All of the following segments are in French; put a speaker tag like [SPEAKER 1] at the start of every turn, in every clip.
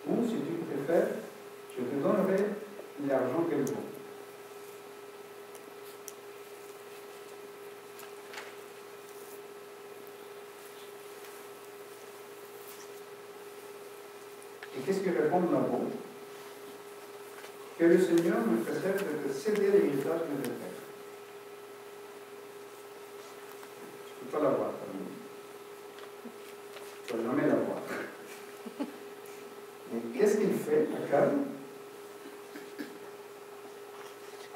[SPEAKER 1] Ou, si tu préfères, je te donnerai l'argent qu'elle vaut. Et qu'est-ce que répond Nabal? Que le Seigneur me préserve de céder l'héritage de mes pères. Je ne peux pas l'avoir, je ne peux jamais l'avoir. Et qu'est-ce qu'il fait, Akab?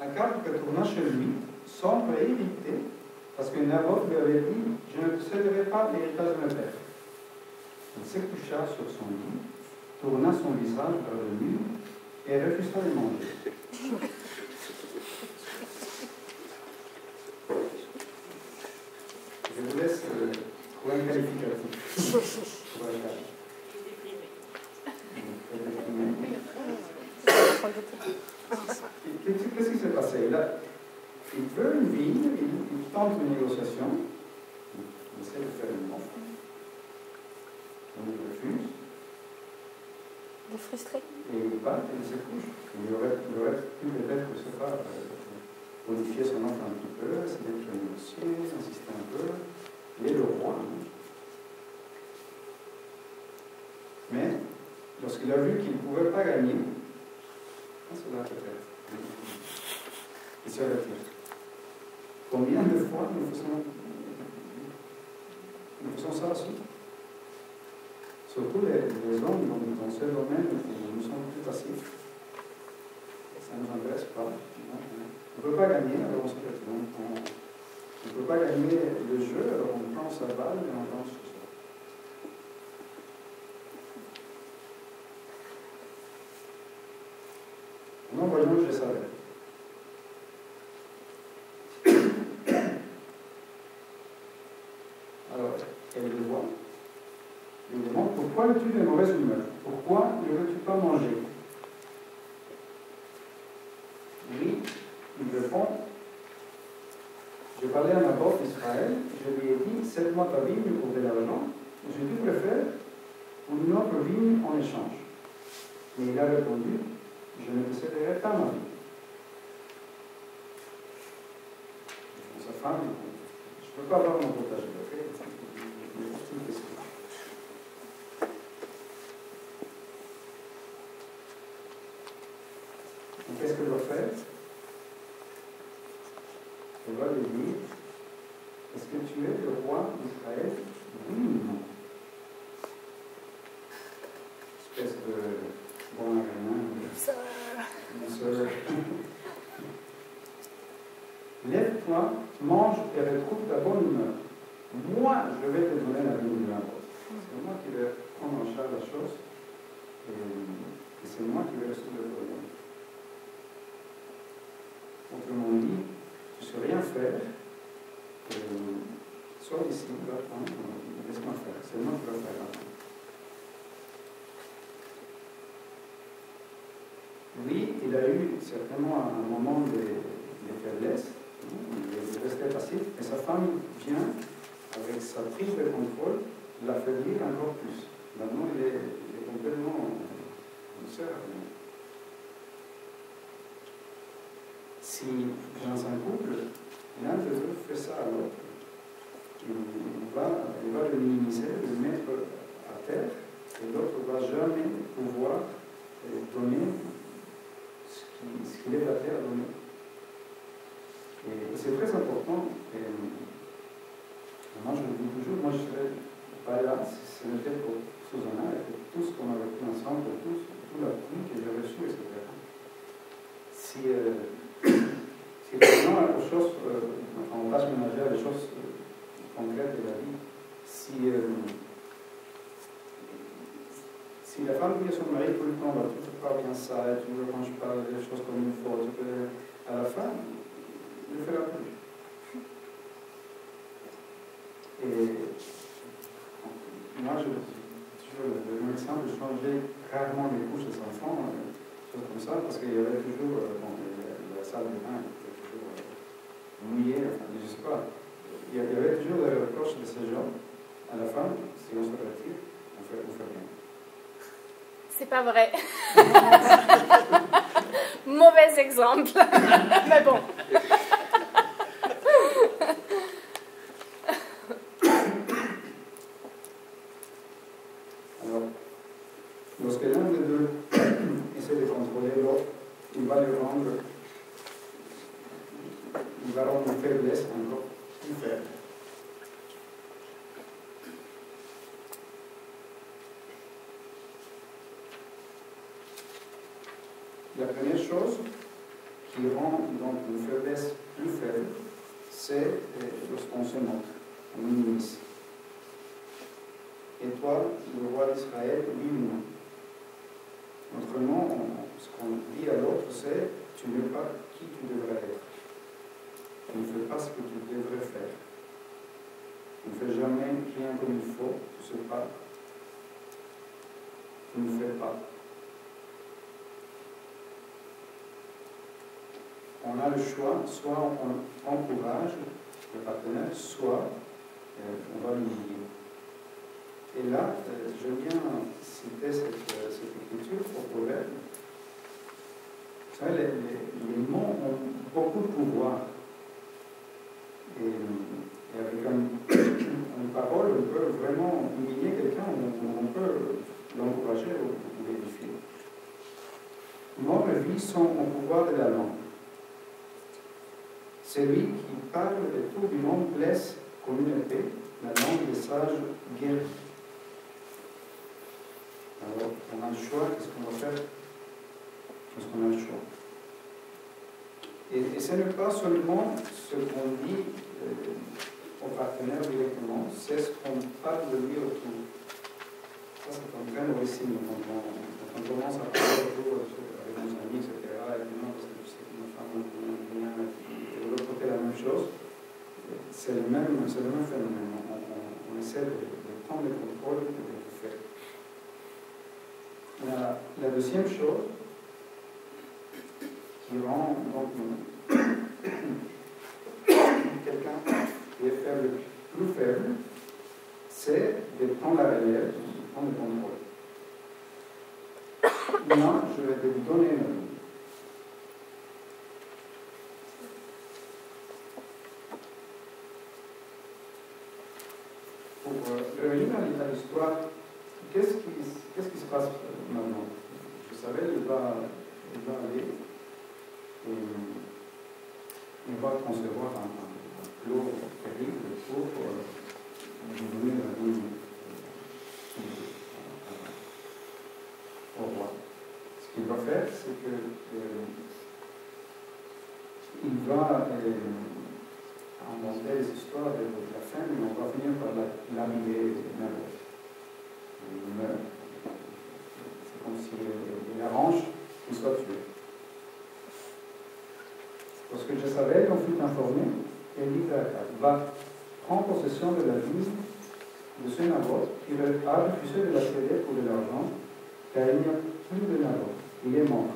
[SPEAKER 1] Akab retourna chez lui, sombre et irrité, parce que Naboth lui avait dit: je ne te céderai pas l'héritage de mes pères. Il se coucha sur son lit, tourna son visage vers le mur et refusa de manger. Je vous laisse trouver un qualificatif. Qu'est-ce qui s'est passé là? Il veut une vigne, il tente une négociation, il essaie de faire une offre, on lui refuse.
[SPEAKER 2] Il est frustré.
[SPEAKER 1] Et il part et il se couche. Il aurait pu peut-être, je ne sais pas, modifier son offre un petit peu, essayer de négocier, insister un peu. Il est le roi. Mais, lorsqu'il a vu qu'il ne pouvait pas gagner, c'est là peut-être, il se retire. Combien de fois nous faisons ça aussi? Surtout les hommes dans ce domaine où nous sommes plus passifs. Ça ne nous intéresse pas. On ne peut pas gagner, alors on se retire. On ne peut pas gagner le jeu, alors on prend sa balle et on lance sur ça. Nous voyons Jézabel. Alors, elle le voit. Il lui demande: pourquoi es-tu de mauvaise humeur? Pourquoi ne veux-tu pas manger? Lui, il répond: je parlais à Naboth d'Israël, je lui ai dit: cède-moi ta vigne pour de l'argent, je te préfère pour une autre vigne en échange. Mais il a répondu: je ne te céderai pas ma vigne. Sa femme, je ne peux pas avoir mon potager, ok? C'est une question. Donc, qu'est-ce qu'elle doit faire? Elle va lui dire: est-ce que tu es le roi d'Israël? Oui ou non? Espèce de bon agrément. Une sœur. Lève-toi, mange et retrouve ta bonne humeur. Moi, je vais te donner la vie de Naboth. C'est moi qui vais prendre en charge la chose et c'est moi qui vais résoudre le problème. Autrement dit, je ne sais rien faire. Sors d'ici, va prendre, laisse-moi faire. C'est moi qui vais faire. Lui, il a eu certainement un moment de faiblesse. Il restait passif, et sa femme vient, avec sa prise de contrôle, l'affaiblir encore plus. Maintenant, il est complètement une sœur. Si dans un couple, l'un des deux fait ça à l'autre, il va le minimiser, le mettre à terre, et l'autre ne va jamais pouvoir donner ce qu'il est à terre à donner. Et c'est très important. Moi, je le dis toujours, moi, je ne serais pas là si ce n'était pour Susanna et pour tout ce qu'on a vécu ensemble, tout l'appui que j'ai reçu, etc. Si vraiment aux choses, en tâche ménagère, les choses concrètes de la vie, si la femme dit à son mari tout le temps: tu ne fais pas bien ça, tu ne ranges pas les choses comme il faut, à la fin, il ne le fera plus. Et moi, je donne l'exemple de changer rarement les couches des enfants, choses comme ça, parce qu'il y avait toujours, la salle de bain était toujours mouillée, enfin, je ne sais pas. Il y avait toujours des reproches de ces gens. À la fin, si on se retire, on fait rien.
[SPEAKER 2] C'est pas vrai. Mauvais exemple. Mais bon.
[SPEAKER 1] Alors, lorsque l'un des deux essaie de contrôler l'autre, il va rendre une faiblesse encore plus faible. La première chose qui rend donc une faiblesse plus faible, c'est lorsqu'on se moque, on minimise. Et toi, le roi d'Israël, oui ou non? Autrement, ce qu'on dit à l'autre, c'est tu n'es pas qui tu devrais être. Tu ne fais pas ce que tu devrais faire. Tu ne fais jamais rien comme il faut, tu sais pas. Tu ne fais pas. On a le choix, soit on encourage le partenaire, soit on va l'humilier. Et là, je viens citer cette écriture au proverbe. Vous savez, les mots ont beaucoup de pouvoir. Et avec une parole, on peut vraiment humilier quelqu'un, on peut l'encourager ou l'édifier. Mort et vie sont au pouvoir de la langue. Celui qui parle et tout du monde blesse comme une épée, la langue des sages guérit. Alors, on a le choix, qu'est-ce qu'on va faire lorsqu'on a le choix? Et ce n'est pas seulement ce qu'on dit au partenaire directement, c'est ce qu'on parle de lui autour. Ça, c'est un très mauvais signe quand on commence à parler autour avec nos amis, etc. Et non, parce que je sais que ma femme vient de l'autre côté la même chose. C'est le même phénomène. On essaie de prendre le contrôle et de tout faire. La deuxième chose qui rend donc quelqu'un qui est faible, plus faible, c'est de prendre la relève, de prendre le contrôle. Moi, je vais te donner la vie. Pour revenir à l'histoire, qu'est-ce qui se passe maintenant? Je savais, il va aller et il va concevoir un plot terrible pour donner la vie au roi. Ce qu'il va faire, c'est que il va inventer des histoires de la fin, mais on va finir par l'habiller Naboth. Il meurt. C'est comme s'il arrange qu'il soit tué. Lorsque Jézabel en fut informé, elle dit à Akab, va, prends possession de la ville de ce Naboth, qui a refusé de la céder pour de l'argent, car il n'y a plus de Naboth. Il est mort.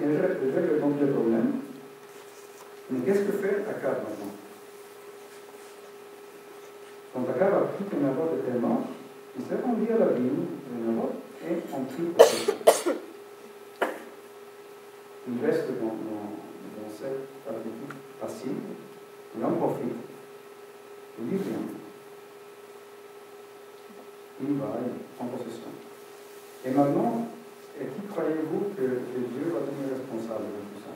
[SPEAKER 1] Il règle donc le problème. Mais qu'est-ce que fait Akab maintenant? Quand Akab a appris que Naboth était mort, il s'est rendu à la ville de Naboth et en prit possession. Il reste dans cette attitude passive, il en profite, il dit rien. Il va, il prend possession. Et maintenant, et qui croyez-vous que Dieu va tenir responsable de tout ça?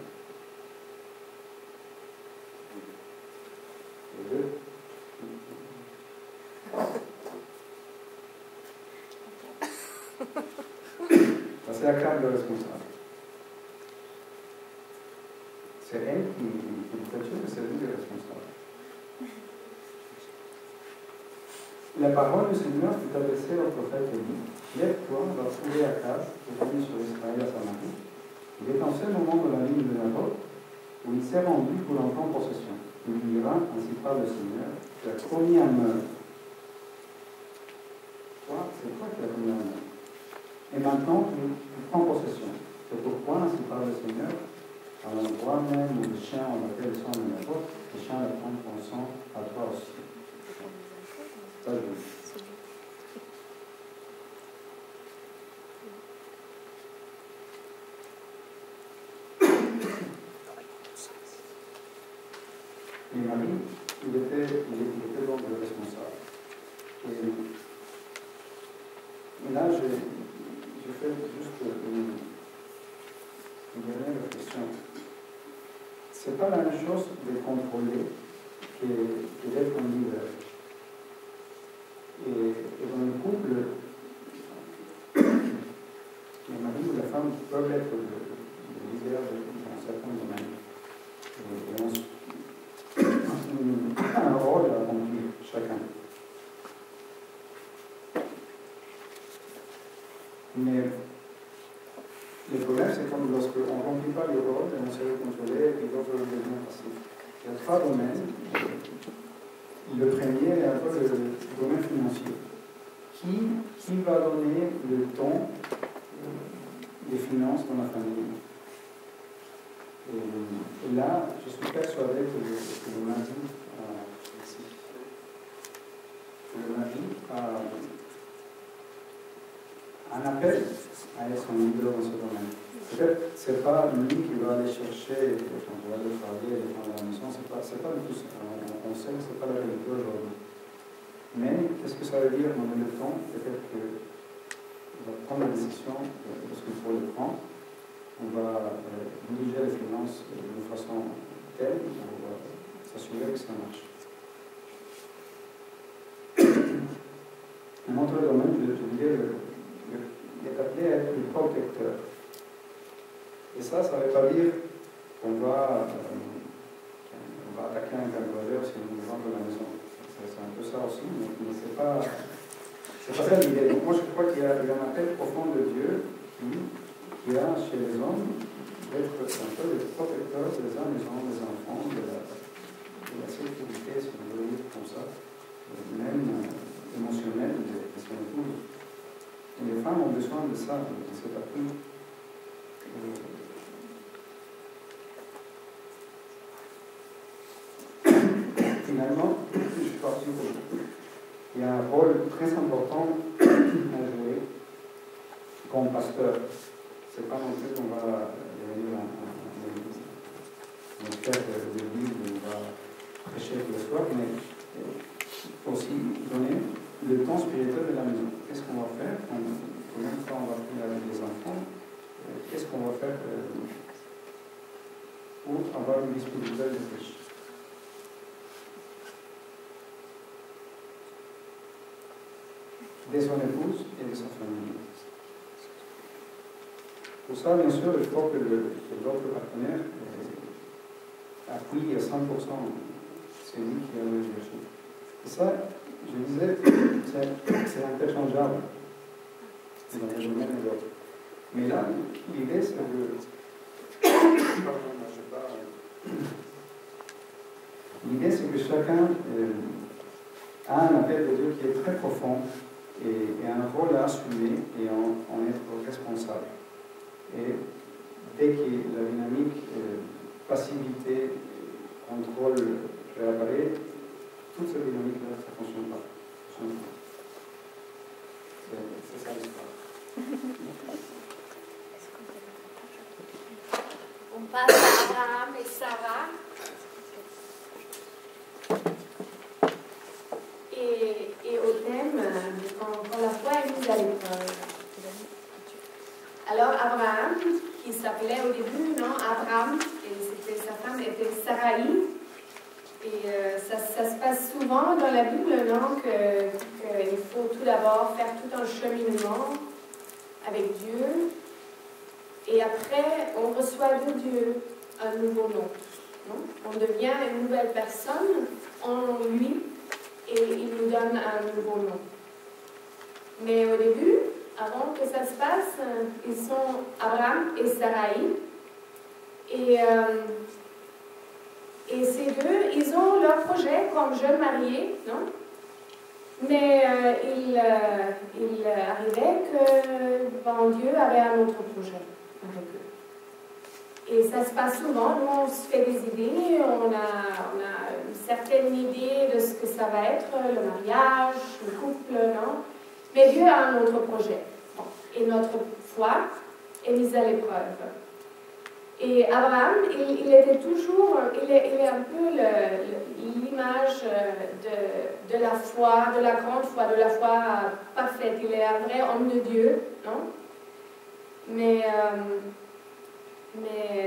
[SPEAKER 1] Dieu. C'est Akab le responsable. C'est elle qui fait Dieu, mais c'est lui le responsable. La parole du Seigneur fut adressée au prophète Élie. Lève-toi, va trouver Akab, qui est venu sur Israël à Samarie. Il est en ce moment de la ligne de Naboth où il s'est rendu pour en prendre possession. Il lui dira, ainsi parle le Seigneur, tu as commis un meurtre. Toi, c'est toi qui as commis un meurtre. Et maintenant, tu prends possession. C'est pourquoi, ainsi parle le Seigneur, à l'endroit même où les chiens ont appelé le sang de Naboth, les chiens le prennent ton sang à toi. pas juste. Et Marie, il était donc le responsable. Et là, j'ai fait juste une dernière réflexion. Ce n'est pas la même chose de contrôler que d'être un leader. Et dans le couple, les maris ou la femme peuvent être le leader dans certains domaines. Et un rôle à remplir chacun. Mais le problème, c'est comme lorsqu'on ne remplit pas le rôle, on se fait contrôler et l'autre devient passif. Il y a trois domaines. Le premier est un peu le domaine financier. Qui va donner le ton des finances dans la famille? Et là, je suis persuadé que le mari a un appel à être son leader dans ce domaine. Peut-être que ce n'est pas lui qui va aller chercher, quand on va aller travailler, aller prendre la maison, c'est pas du tout ça. On sait que ce n'est pas la réalité aujourd'hui. Mais qu'est-ce que ça veut dire dans le temps? Peut-être qu'on va prendre la décision parce qu'il faut le prendre. On va diriger les finances d'une façon telle qu'on va s'assurer que ça marche. Un autre domaine, je dirais, est appelé à être le protecteur. Et ça ne veut pas dire qu'on va attaquer un cambrioleur si on nous vend la maison. C'est un peu ça aussi, mais ce n'est pas ça l'idée. Moi, je crois qu'il y a un appel profond de Dieu qui a chez les hommes d'être un peu le protecteur des uns des enfants, de la sécurité, si on veut dire comme ça, même émotionnelle de son épouse. Et les femmes ont besoin de ça, de cet appui. Finalement, je suis parti pour il y a un rôle très important à jouer comme pasteur. Ce n'est pas non plus qu'on va devenir un expert de l'église où on va prêcher tous les soirs, mais aussi donner le temps spirituel de la maison. Qu'est-ce qu'on va faire? Combien de fois on va prier avec les enfants? Qu'est-ce qu'on va faire pour avoir une vie spirituelle de riche? De son épouse et de sa famille. Pour ça, bien sûr, il faut que l'autre partenaire appuie à 100% celui qui a le leadership. Et ça, je disais, c'est interchangeable dans les domaines et d'autres. Mais là, l'idée, c'est de... L'idée, c'est que chacun a un appel de Dieu qui est très profond et un rôle à assumer et en être responsable. Et dès que la dynamique passivité, contrôle réapparaît, toute cette dynamique-là, ça ne fonctionne pas. C'est ça l'histoire.
[SPEAKER 2] On passe à Abraham et Sarah. Et au thème, quand la foi est mise à l'épreuve. Alors Abraham, qui s'appelait au début, non, Abraham, et sa femme était Sarai. Et ça se passe souvent dans la Bible, non, qu'il faut tout d'abord faire tout un cheminement avec Dieu. Et après, on reçoit de Dieu un nouveau nom. Non? On devient une nouvelle personne en lui. Et il nous donne un nouveau nom. Mais au début, avant que ça se passe, ils sont Abraham et Sarai. Et ces deux, ils ont leur projet comme jeunes mariés, non? Mais il arrivait que Dieu avait un autre projet avec eux. Et ça se passe souvent, nous on se fait des idées, on a une certaine idée de ce que ça va être, le mariage, le couple, non? Mais Dieu a un autre projet. Bon. Et notre foi est mise à l'épreuve. Et Abraham, il était toujours, il est un peu l'image de la foi, de la grande foi, de la foi parfaite. Il est un vrai homme de Dieu, non? Mais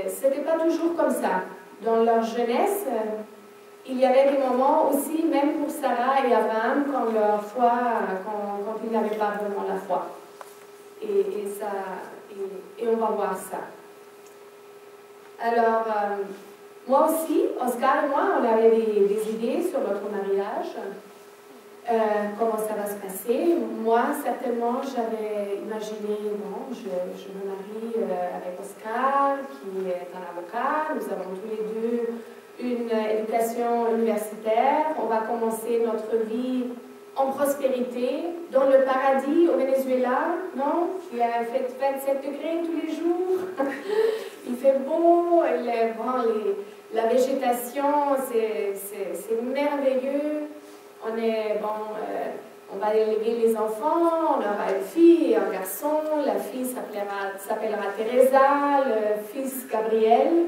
[SPEAKER 2] ce n'était pas toujours comme ça. Dans leur jeunesse, il y avait des moments aussi, même pour Sarah et Abraham, quand leur foi, quand ils n'avaient pas vraiment la foi. Et on va voir ça. Alors, moi aussi, Oscar et moi, on avait des idées sur notre mariage, comment ça va se passer. Moi, certainement, j'avais imaginé, bon, je me marie avec Oscar, qui est un avocat. Nous avons tous les deux une éducation universitaire. On va commencer notre vie en prospérité, dans le paradis au Venezuela, non? Il a fait 27 degrés tous les jours. Il fait beau, la végétation, c'est merveilleux. On va élever les enfants, on aura une fille et un garçon. La fille s'appellera Teresa, le fils Gabriel.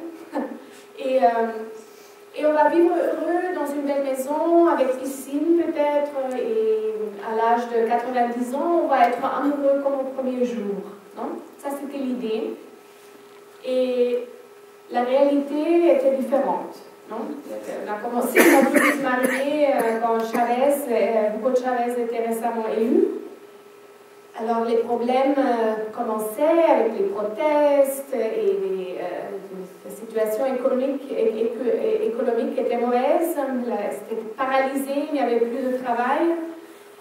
[SPEAKER 2] Et on va vivre heureux dans une belle maison, avec piscine peut-être, et à l'âge de 90 ans, on va être amoureux comme au premier jour. Non? Ça, c'était l'idée. Et la réalité était différente. Non? On a commencé à se marier quand Hugo Chavez était récemment élu. Alors les problèmes commençaient avec les protestes et la situation économique était mauvaise. C'était paralysé, il n'y avait plus de travail.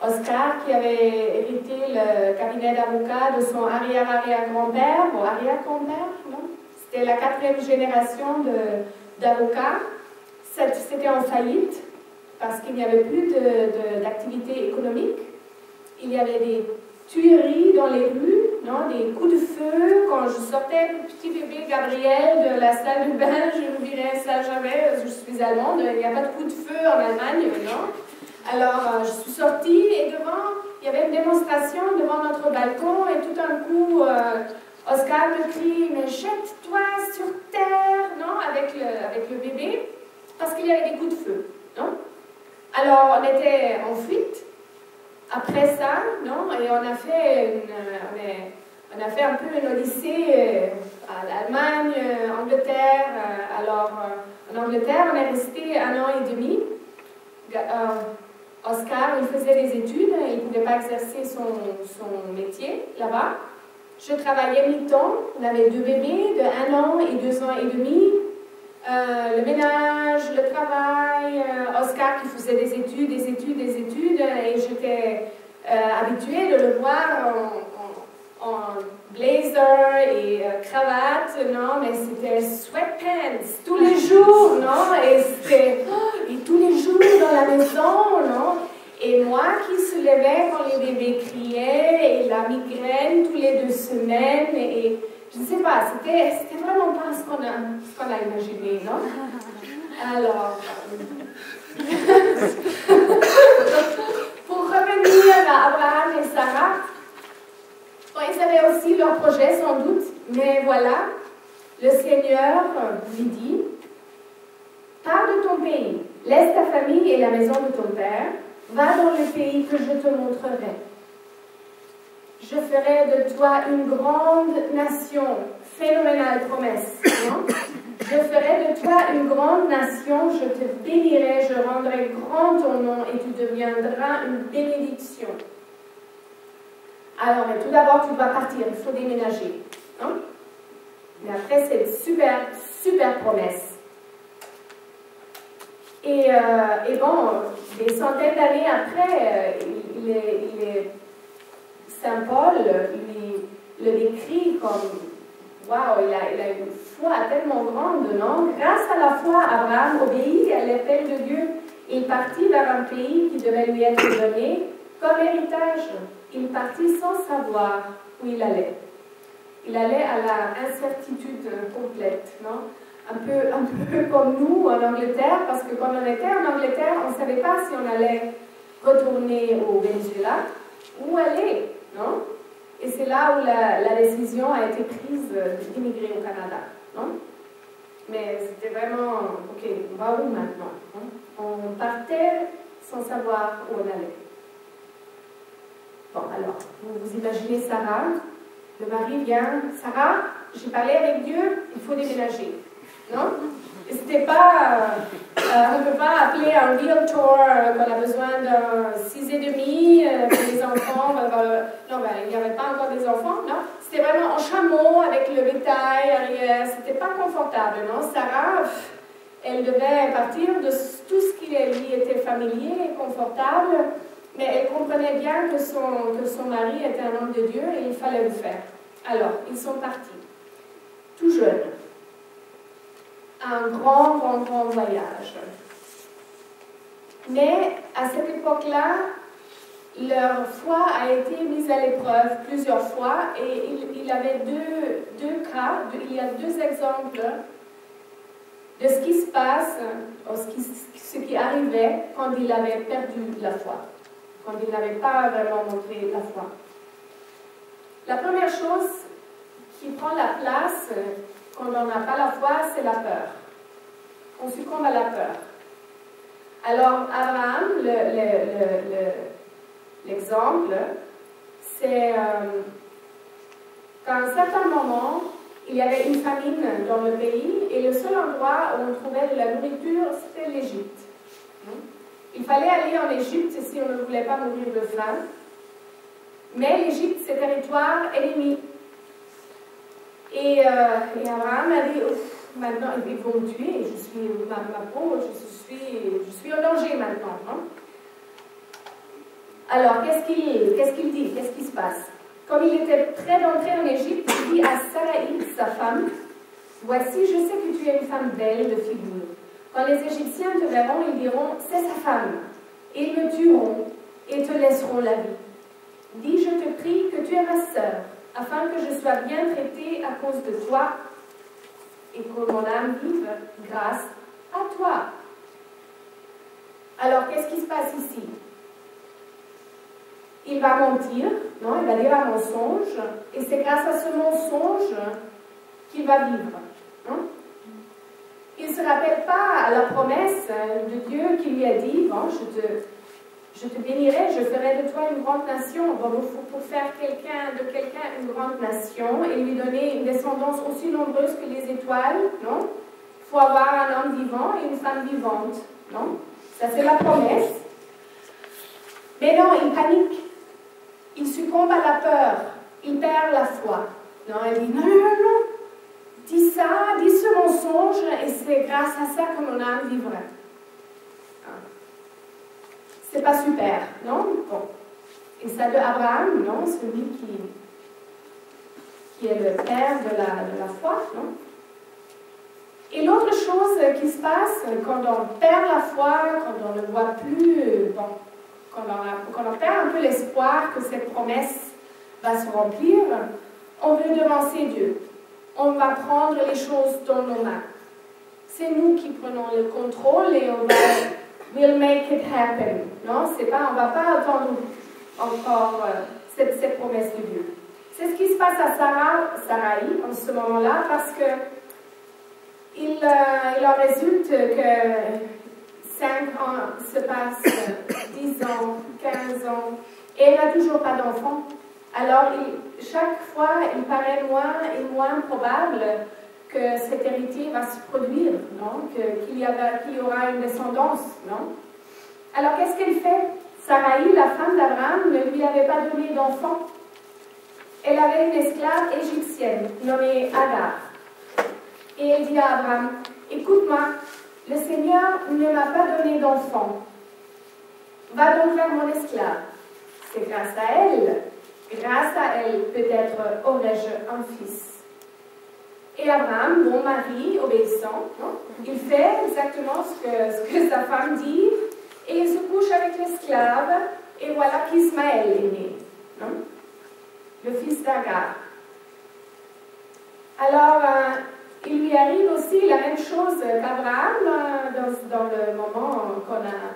[SPEAKER 2] Oscar, qui avait hérité le cabinet d'avocat de son arrière-arrière-grand-père, ou arrière-grand-père, non? C'était la 4e génération d'avocats. C'était en faillite parce qu'il n'y avait plus d'activité économique. Il y avait des tueries dans les rues, non? Des coups de feu. Quand je sortais le petit bébé Gabriel de la salle de bain, je ne dirais ça jamais, je suis allemande, il n'y a pas de coup de feu en Allemagne, non? Alors, je suis sortie et devant, il y avait une démonstration devant notre balcon et tout d'un coup, Oscar me crie « Mais jette-toi sur terre !» non, avec le bébé, parce qu'il y avait des coups de feu, non? Alors, on était en fuite. Après ça, non, et on a fait un peu une odyssée à l'Allemagne, Angleterre. Alors, en Angleterre, on est resté 1 an et demi. Oscar, il faisait des études, il ne pouvait pas exercer son métier là-bas. Je travaillais mi-temps, on avait 2 bébés de 1 an et 2 ans et demi. Le ménage, le travail, Oscar qui faisait des études, et j'étais habituée de le voir en blazer et cravate, non, mais c'était sweatpants tous les jours, non, et tous les jours dans la maison, non, et moi qui se levais quand les bébés criaient, et la migraine tous les 2 semaines, et je ne sais pas, c'était vraiment pas ce qu'on a imaginé, non? Alors, pour revenir à Abraham et Sarah, bon, ils avaient aussi leur projet sans doute, mais voilà, le Seigneur lui dit, pars de ton pays, laisse ta famille et la maison de ton père, va dans le pays que je te montrerai. Je ferai de toi une grande nation. Phénoménale promesse, non? Je ferai de toi une grande nation, je te bénirai, je rendrai grand ton nom et tu deviendras une bénédiction. Alors, mais tout d'abord, tu dois partir, il faut déménager, non? Mais après, c'est une super, super promesse. Et bon, des centaines d'années après, Saint Paul le décrit comme, waouh, il a une foi tellement grande, non? Grâce à la foi, Abraham obéit à l'appel de Dieu. Il partit vers un pays qui devait lui être donné comme héritage. Il partit sans savoir où il allait. Il allait à la incertitude complète, non? Un peu comme nous en Angleterre, parce que quand on était en Angleterre, on ne savait pas si on allait retourner au Venezuela ou aller, non? Et c'est là où la décision a été prise d'immigrer au Canada, non? Mais c'était vraiment, ok, on va où maintenant? Non? On partait sans savoir où on allait. Bon, alors, vous imaginez Sarah, le mari vient, Sarah, j'ai parlé avec Dieu, il faut déménager. Non? Et c'était pas, on ne peut pas appeler un realtor qu'on a besoin d'un 6,5 pour les enfants. Non, il n'y avait pas encore des enfants, non? C'était vraiment en chameau avec le bétail arrière, c'était pas confortable, non? Sarah, elle devait partir de tout ce qui lui était familier et confortable, mais elle comprenait bien que son mari était un homme de Dieu et il fallait le faire. Alors, ils sont partis, tout jeunes. Un grand voyage. Mais à cette époque-là, leur foi a été mise à l'épreuve plusieurs fois et il y avait deux cas, il y a deux exemples de ce qui se passe, ce qui arrivait quand il avait perdu la foi, quand il n'avait pas vraiment montré la foi. La première chose qui prend la place quand on n'a pas la foi, c'est la peur. On succombe à la peur. Alors, Abraham, l'exemple, c'est qu'à un certain moment, il y avait une famine dans le pays et le seul endroit où on trouvait de la nourriture, c'était l'Égypte. Il fallait aller en Égypte si on ne voulait pas mourir de faim. Mais l'Égypte, c'est territoire ennemi. Et Abraham a dit, maintenant ils vont me tuer, je suis ma peau, je suis en danger maintenant. Non? Alors, qu'est-ce qu'il dit? Qu'est-ce qui se passe? Comme il était près d'entrer en Égypte, il dit à Sarai, sa femme, voici, je sais que tu es une femme belle de figure. Quand les Égyptiens te verront, ils diront, c'est sa femme. Et ils me tueront et te laisseront la vie. Dis, je te prie que tu es ma sœur, afin que je sois bien traitée à cause de toi et que mon âme vive grâce à toi. Alors, qu'est-ce qui se passe ici? Il va mentir, non? Il va dire un mensonge, et c'est grâce à ce mensonge qu'il va vivre. Non? Il ne se rappelle pas à la promesse de Dieu qui lui a dit, bon, je te bénirai, je ferai de toi une grande nation. Bon, pour faire de quelqu'un une grande nation et lui donner une descendance aussi nombreuse que les étoiles, non? Il faut avoir un homme vivant et une femme vivante, non? Ça, c'est la promesse. Mais non, il panique. Il succombe à la peur. Il perd la foi. Non, il dit, non. Dis ça, dis ce mensonge, et c'est grâce à ça que mon âme vivra. C'est pas super, non? Bon. Et ça de Abraham, non? Celui qui est le père de la foi, non? Et l'autre chose qui se passe quand on perd la foi, quand on ne voit plus, bon, quand on perd un peu l'espoir que cette promesse va se remplir, on veut devancer Dieu. On va prendre les choses dans nos mains. C'est nous qui prenons le contrôle et on va we'll make it happen. Non, c'est pas, on ne va pas attendre encore cette promesse de Dieu. C'est ce qui se passe à Sarai en ce moment-là, parce que il en résulte que 5 ans se passent, 10 ans, 15 ans, et elle n'a toujours pas d'enfant. Alors, chaque fois, il paraît moins et moins probable que cet héritier va se produire, non? Qu'il y aura une descendance, non? Alors, qu'est-ce qu'elle fait? Sarai, la femme d'Abraham, ne lui avait pas donné d'enfant. Elle avait une esclave égyptienne nommée Agar. Et elle dit à Abraham, écoute-moi, le Seigneur ne m'a pas donné d'enfant. Va donc vers mon esclave. C'est grâce à elle, peut-être aurais-je un fils. Et Abraham, bon mari, obéissant, non? Il fait exactement ce que sa femme dit, et il se couche avec l'esclave, et voilà qu'Ismaël est né, non? Le fils d'Agar. Alors, il lui arrive aussi la même chose qu'Abraham dans le moment qu'on a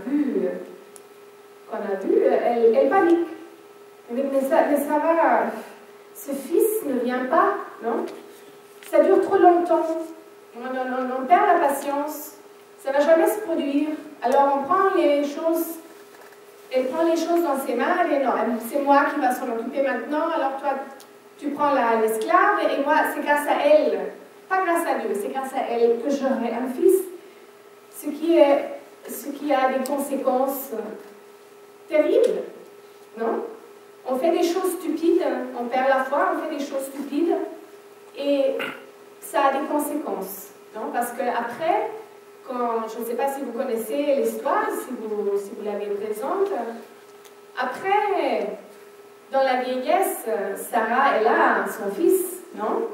[SPEAKER 2] vu, elle panique. Mais ça va, ce fils ne vient pas, non? Ça dure trop longtemps. On perd la patience. Ça ne va jamais se produire. Alors on prend les choses, elle prend les choses dans ses mains, elle dit non, c'est moi qui va s'en occuper maintenant, alors toi, tu prends l'esclave, et moi, c'est grâce à elle, pas grâce à Dieu, c'est grâce à elle que j'aurai un fils, ce qui a des conséquences terribles, non? On fait des choses stupides, on perd la foi, on fait des choses stupides, et ça a des conséquences, non? Parce qu'après, je ne sais pas si vous connaissez l'histoire, si vous l'avez présente, après, dans la vieillesse, Sarah, elle a son fils, non?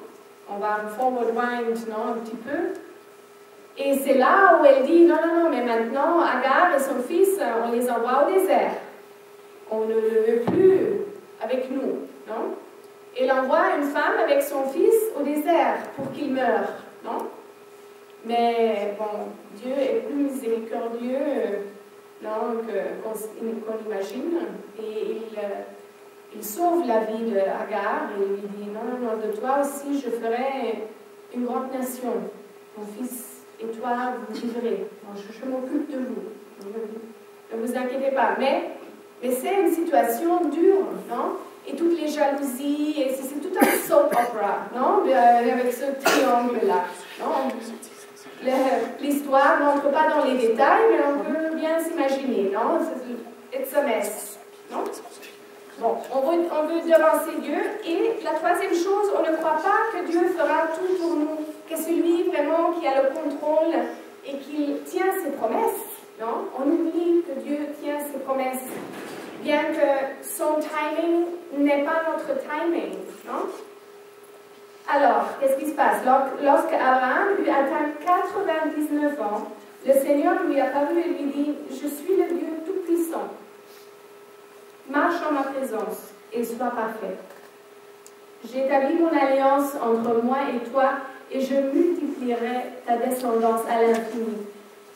[SPEAKER 2] On va forward-wind, non, un petit peu. Et c'est là où elle dit, non, mais maintenant, Agar et son fils, on les envoie au désert. On ne le veut plus avec nous, non? Elle envoie une femme avec son fils au désert pour qu'il meure, non? Mais bon, Dieu est plus miséricordieux qu'on imagine. Et il sauve la vie d'Agar et il lui dit, non, de toi aussi je ferai une grande nation. Mon fils et toi, vous vivrez. Je m'occupe de vous. Ne vous inquiétez pas. Mais c'est une situation dure, non? Et toutes les jalousies, et c'est tout un soap opera, non? Avec ce triangle-là, non? L'histoire n'entre pas dans les détails, mais on peut bien s'imaginer, non? It's a mess, non? Bon, on veut devancer Dieu, et la troisième chose, on ne croit pas que Dieu fera tout pour nous, que c'est lui vraiment qui a le contrôle et qu'il tient ses promesses, non? On oublie que Dieu tient ses promesses, bien que son timing n'est pas notre timing, non? Alors, qu'est-ce qui se passe? Lorsque Abraham eut atteint 99 ans, le Seigneur lui apparut et lui dit, « Je suis le Dieu Tout-Puissant. Marche en ma présence et sois parfait. J'établis mon alliance entre moi et toi et je multiplierai ta descendance à l'infini. »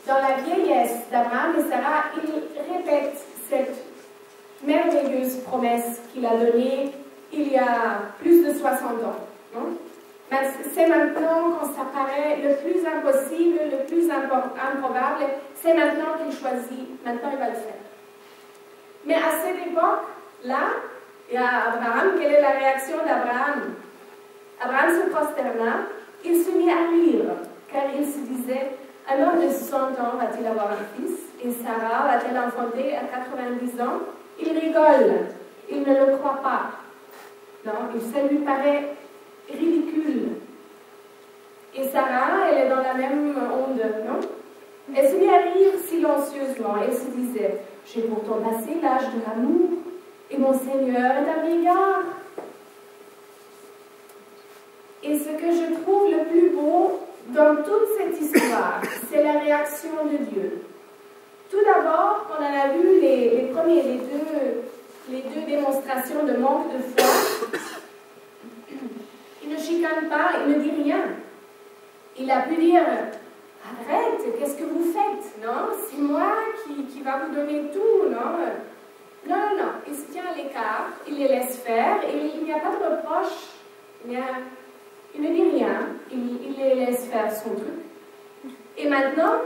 [SPEAKER 2] Dans la vieillesse d'Abraham et Sarah, il répète cette merveilleuse promesse qu'il a donnée il y a plus de 60 ans. C'est maintenant, quand ça paraît le plus impossible, le plus improbable, c'est maintenant qu'il choisit, maintenant il va le faire. Mais à cette époque-là, il y a Abraham, quelle est la réaction d'Abraham? Abraham se prosterna, il se mit à rire, car il se disait, un homme de 100 ans va-t-il avoir un fils, et Sarah va-t-elle enfanter à 90 ans? Il rigole, il ne le croit pas. Non, ça lui paraît ridicule. Et Sarah, elle est dans la même onde, non? Elle se mit à rire silencieusement. Elle se disait, j'ai pourtant passé l'âge de l'amour, et mon Seigneur est un vieillard. Et ce que je trouve le plus beau dans toute cette histoire, c'est la réaction de Dieu. Tout d'abord, on en a vu les deux démonstrations de manque de foi. Il ne chicane pas, il ne dit rien. Il a pu dire, arrête, qu'est-ce que vous faites? Non, c'est moi qui va vous donner tout, non? Non, il se tient à l'écart, il les laisse faire, et il n'y a pas de reproche, il ne dit rien, il les laisse faire son truc. Et maintenant